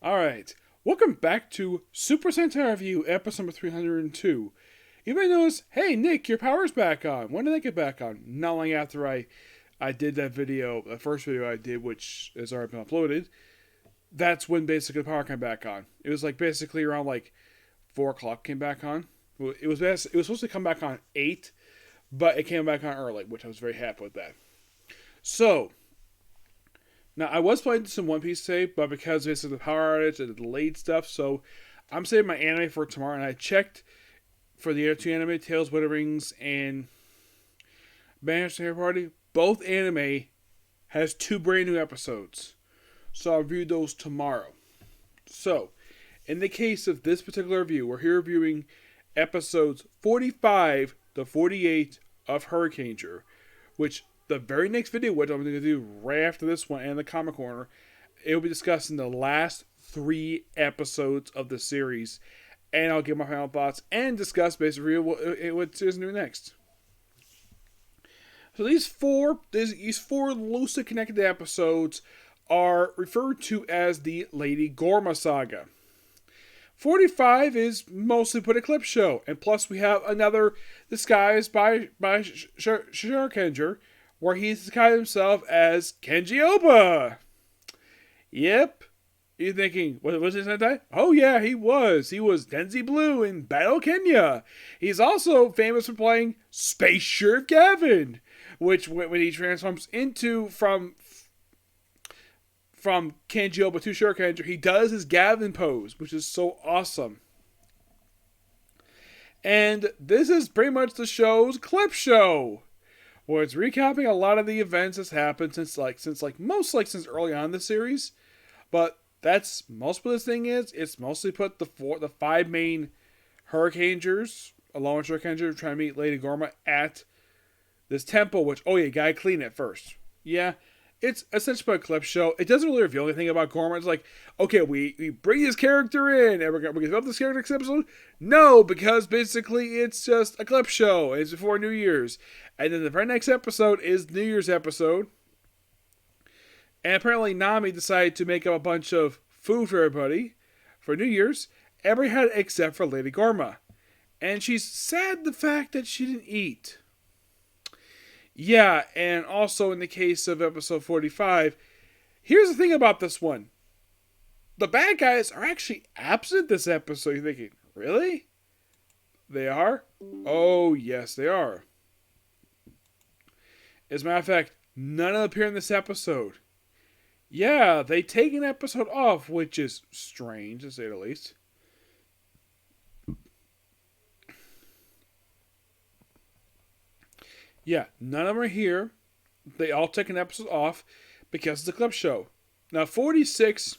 Alright, welcome back to Super Sentai Review, episode number 302. You may notice, hey Nick, your power's back on. When did I get back on? Not long after I did that video, the first video I did, which has already been uploaded. That's when basically the power came back on. It was like basically around like 4 o'clock came back on. It was supposed to come back on 8, but it came back on early, which I was very happy with that. So, now, I was playing some One Piece today, but because of the power outage and the delayed stuff, so I'm saving my anime for tomorrow. And I checked for the other two anime, Tales, Wind Rings, and Banished Hair Party. Both anime has 2 brand new episodes. So I'll review those tomorrow. So, in the case of this particular review, we're here reviewing episodes 45 to 48 of Hurricaneger, which the very next video, which I'm going to do right after this one and the Comic Corner, it will be discussing the last 3 episodes of the series, and I'll give my final thoughts and discuss basically what series new next. So these four loosely connected episodes are referred to as the Lady Gorma Saga. 45 is mostly put a clip show, and plus we have another disguised by Hurricaneger, where he's disguised himself as Kenji Oba. Yep. You're thinking, was he Sentai? Oh yeah, he was. He was Denzi Blue in Battle Kenya. He's also famous for playing Space Sheriff Gavin, which when he transforms into from Kenji Oba to Hurricaneger, he does his Gavin pose, which is so awesome. And this is pretty much the show's clip show, where it's recapping a lot of the events that's happened since early on in the series. But that's most of this thing is. It's mostly put the 5 main Hurricanegers, along with Hurricaneger, trying to meet Lady Gorma at this temple, which, oh yeah, you gotta clean it first. Yeah, it's essentially a clip show. It doesn't really reveal anything about Gorma. It's like, okay, we bring this character in, and we're gonna develop this character next episode. No, because basically it's just a clip show. It's before New Year's. And then the very next episode is New Year's episode. And apparently Nami decided to make up a bunch of food for everybody for New Year's. Everybody had it except for Lady Gorma. And she's sad the fact that she didn't eat. Yeah, and also in the case of episode 45, here's the thing about this one. The bad guys are actually absent this episode. You're thinking, really? They are? Oh, yes, they are. As a matter of fact, none of them appear in this episode. Yeah, they take an episode off, which is strange, to say the least. Yeah, none of them are here. They all take an episode off because it's a clip show. Now, 46...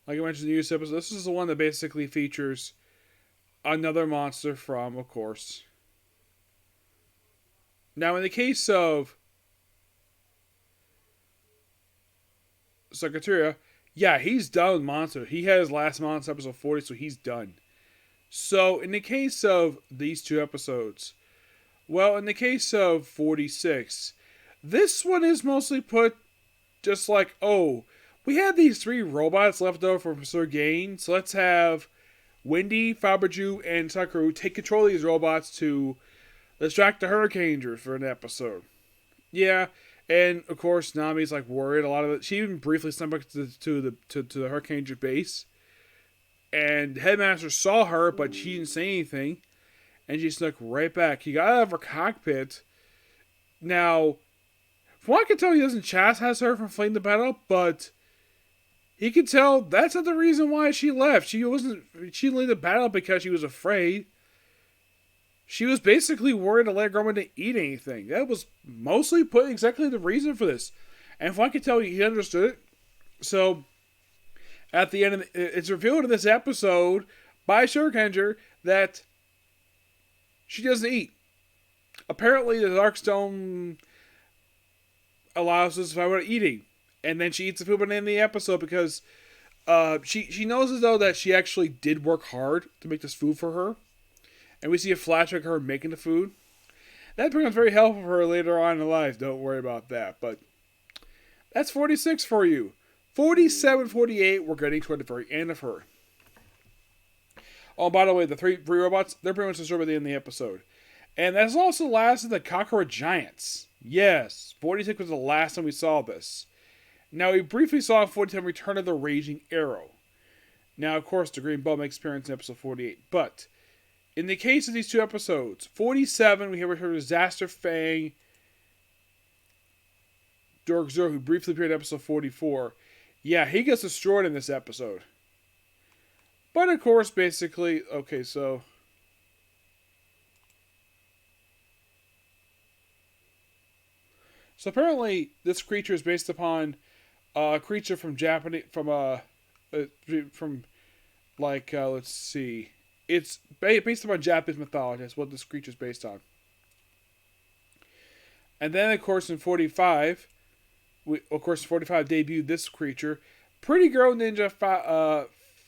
Like I mentioned in the news episode, this is the one that basically features another monster from, of course. Now, in the case of Saga, yeah, he's done with monster. He had his last monster episode 40, so he's done. So, in the case of these 2 episodes, well, in the case of 46, this one is mostly put just like, oh, we had these 3 robots left over from Sir Gain, so let's have Wendy, Faberju, and Sakura take control of these robots to distract the Hurricanegers for an episode. Yeah, and of course Nami's like worried a lot of it. She even briefly stumbled to the Hurricaneger base, and Headmaster saw her, but she didn't say anything, and she snuck right back. He got out of her cockpit. Now, from what I can tell, he doesn't chastise her for fleeing the battle, but he could tell that's not the reason why she left. She didn't leave the battle because she was afraid. She was basically worried to let Gorma to eat anything. That was mostly put exactly the reason for this. And from what I can tell, he understood it. So, at the end, it's revealed in this episode by Hurricaneger that she doesn't eat. Apparently, the Darkstone allows us to survive without eating. And then she eats the food by the end of the episode because she knows as though that she actually did work hard to make this food for her. and we see a flashback of her making the food. That becomes very helpful for her later on in life. Don't worry about that. But that's 46 for you. 47, 48, we're getting toward the very end of her. Oh, by the way, the three robots, they're pretty much destroyed by the end of the episode. And that's also the last of the Cockroach Giants. Yes, 46 was the last time we saw this. Now, we briefly saw in 47 Return of the Raging Arrow. Now, of course, the Green Ball makes appearance in episode 48. But, in the case of these two episodes, 47, we have Return of Disaster Fang, Dork Zero, who briefly appeared in episode 44. Yeah, he gets destroyed in this episode. But, of course, basically, okay, so... So apparently, this creature is based upon a creature from let's see. It's based upon Japanese mythology. That's what this creature is based on. And then, of course, in 45, 45 debuted this creature. Pretty Girl Ninja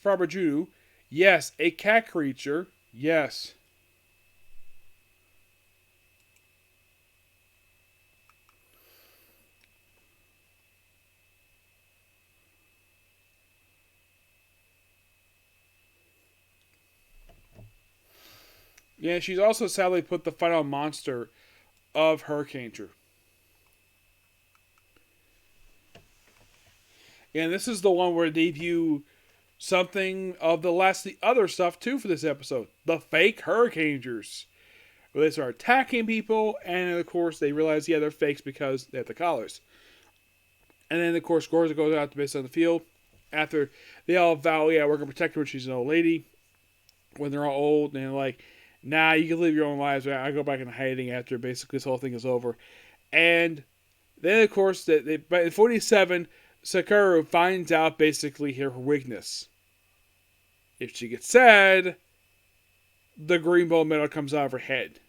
Fabajudu. Yes, a cat creature. Yes. Yeah, she's also sadly put the final monster of Hurricaneger. And this is the one where they view something of the other stuff too for this episode. The fake Hurricanegers. Where they start attacking people, and of course they realize, yeah, they're fakes because they have the collars. And then, of course, Gozen goes out to base on the field. After they all vow, yeah, we're going to protect her when she's an old lady. When they're all old, and they're like, nah, you can live your own lives. I go back into hiding after basically this whole thing is over. And then, of course, by 47, Sakura finds out basically her weakness. If she gets sad, the green ball metal comes out of her head.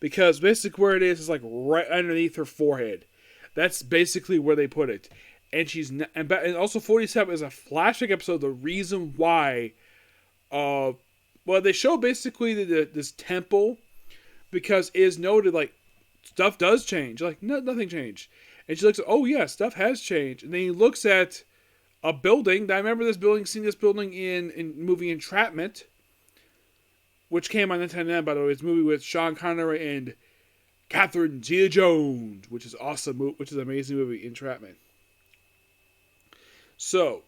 Because basically where it is like right underneath her forehead. That's basically where they put it. And and also 47 is a flashback episode. The reason why, well, they show basically this temple, because it is noted, like, stuff does change. Like, no, nothing changed. And she looks at, oh yeah, stuff has changed. And then he looks at a building. I remember seeing this building in movie Entrapment, which came on Nintendo, by the way. It's a movie with Sean Connery and Catherine Zeta-Jones, which is awesome, which is an amazing movie, Entrapment. So,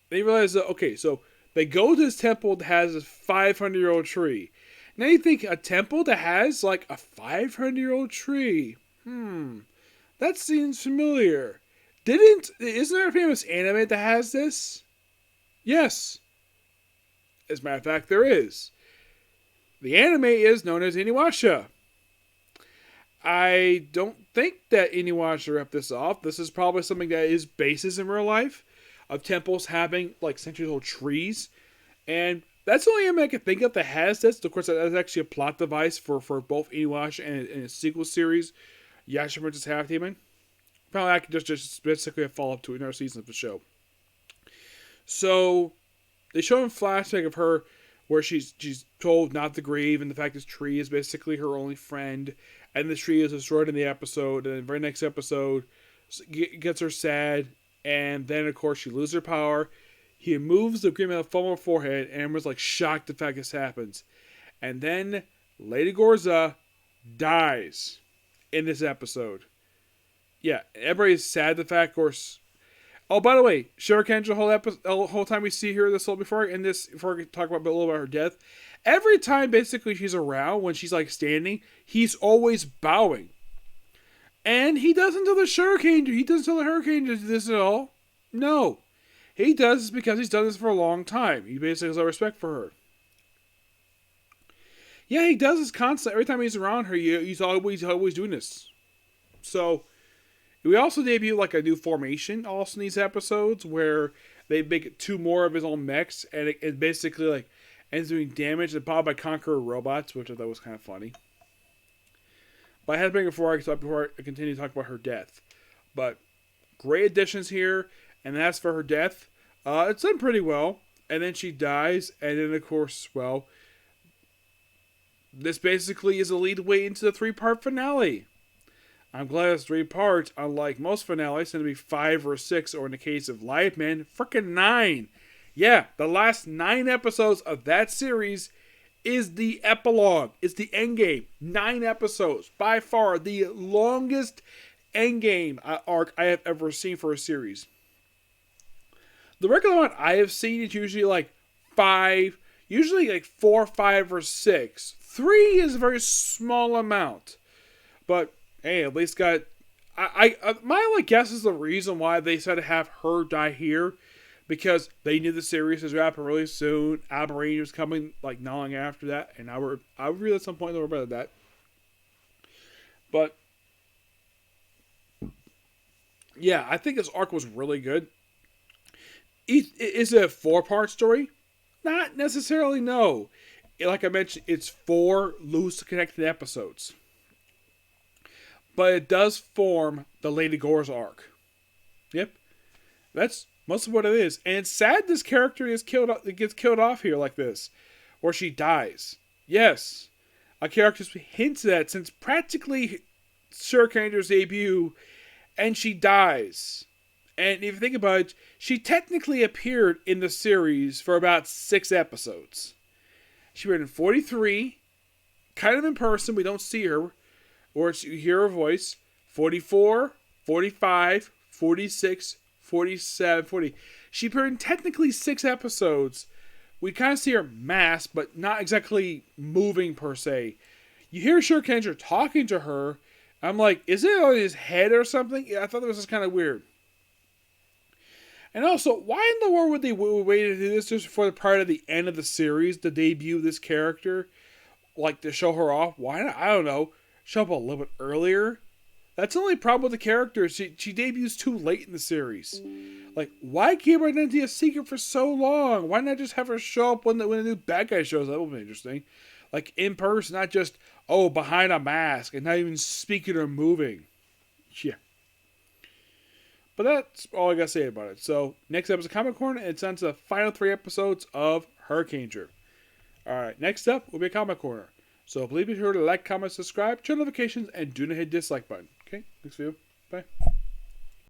they realize that, okay, so they go to this temple that has a 500-year-old tree. Now you think, a temple that has, like, a 500-year-old tree? That seems familiar. Isn't there a famous anime that has this? Yes. As a matter of fact, there is. The anime is known as Inuyasha. I don't think that Inuyasha ripped this off. This is probably something that is basis in real life, of temples having, like, centuries-old trees. And that's the only anime I can think of that has this. Of course, that's actually a plot device for both Inuyasha and its sequel series, Yasha vs. Half Demon. Probably I could just basically a follow-up to another season of the show. So, they show a flashback of her where she's told not to grieve, and the fact this tree is basically her only friend, and the tree is destroyed in the episode, and the very next episode gets her sad, and then, of course, she loses her power. He moves the green metal from her forehead, and Amber's, like, shocked the fact this happens. And then Lady Gorza dies in this episode. Yeah, everybody's sad the fact, of course. Oh, by the way, Hurricaneger the whole time we see her before I talk about a little about her death, every time basically she's around, when she's like standing, he's always bowing. And he doesn't tell the Hurricaneger. He doesn't tell the Hurricaneger this at all. No. He does this because he's done this for a long time. He basically has no respect for her. Yeah, he does this constantly. Every time he's around her, he's always doing this. So, we also debut like a new formation also in these episodes where they make 2 more of his own mechs, and it basically like ends doing damage and powered by Conqueror robots, which I thought was kind of funny. But I had to bring it before I continue to talk about her death. But great additions here, and as for her death, it's done pretty well. And then she dies, and then of course, well, this basically is a lead way into the 3-part finale. I'm glad it's 3 parts, unlike most finales, tend to be 5 or 6, or in the case of Live Man, frickin' 9. Yeah, the last 9 episodes of that series is the epilogue. It's the endgame. 9 episodes. By far the longest endgame arc I have ever seen for a series. The regular one I have seen is usually like 5, usually like 4, 5, or 6. 3 is a very small amount. But hey, at least got... my only guess is the reason why they said to have her die here, because they knew the series was wrapping really soon. Aberration was coming like not long after that, and I would really at some point they were better than that. But yeah, I think this arc was really good. Is it a 4-part story? Not necessarily, no. Like I mentioned, it's 4 loose connected episodes. But it does form the Lady Gore's arc. Yep. That's most of what it is. And it's sad this character gets killed off here like this. Or she dies. Yes. A character hints at since practically Hurricaneger's debut. And she dies. And if you think about it, she technically appeared in the series for about 6 episodes. She appeared in 43. Kind of in person. We don't see her. Or you hear her voice. 44, 45, 46, 47, 40. She appeared in technically 6 episodes. We kind of see her mask, but not exactly moving per se. You hear Hurricaneger talking to her. I'm like, is it on his head or something? Yeah, I thought that was just kind of weird. And also, why in the world would they wait to do this just for the part of the end of the series, to debut this character? Like, to show her off? Why not? I don't know. Show up a little bit earlier? That's the only problem with the character. She debuts too late in the series. Like, why keep her identity a secret for so long? Why not just have her show up when the new bad guy shows up? That would be interesting. Like, in person, not just, behind a mask and not even speaking or moving. Yeah. But that's all I gotta say about it. So, next episode of Comic Corner, and it's on to the final 3 episodes of Hurricaneger. Alright, next up will be Comic Corner. So please be sure to like, comment, subscribe, turn notifications, and do not hit the dislike button. Okay, next video. Bye.